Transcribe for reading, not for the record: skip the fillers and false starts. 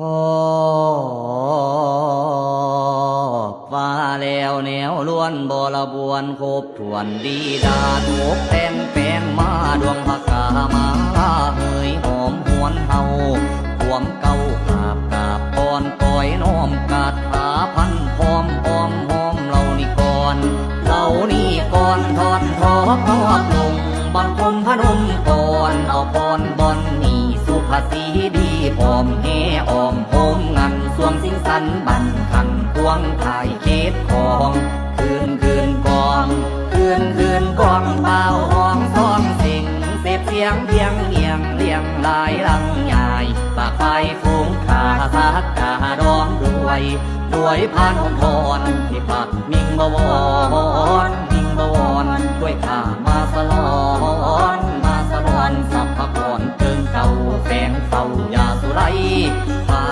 พอฟ้าแล้วแนวล้วนบรบวนครบถ้วนดีดาถูกแต่งแปลงมาดวงพกามาเฮยหอมหวนเฮาความเก่ากราบก่อนก้อยน้อมกาดขาพันพร้อมหอมเรานี่ก่อนเรานี่ก่อนทอดทอพอบลงบังคมพนมก่อนเอาพรบอนนี่สุภาษีดีพร้อมแห่อ้อมโฮมงันสวงสิงสันบันขันควงถ่ายเขตของคืนกองกองเบาห้องซ้องสิ่งเสพเสียงเพียงเงียงเลี้ยงลายลังใหญ่ปากไฟฟูงขาสักกาดองด้วยพานหอนที่ปัดมิ่งบวรด้วยข้ามาสลอนสับพะกอนเกิงเก่าแฝงเฝ้ายาสุไรพา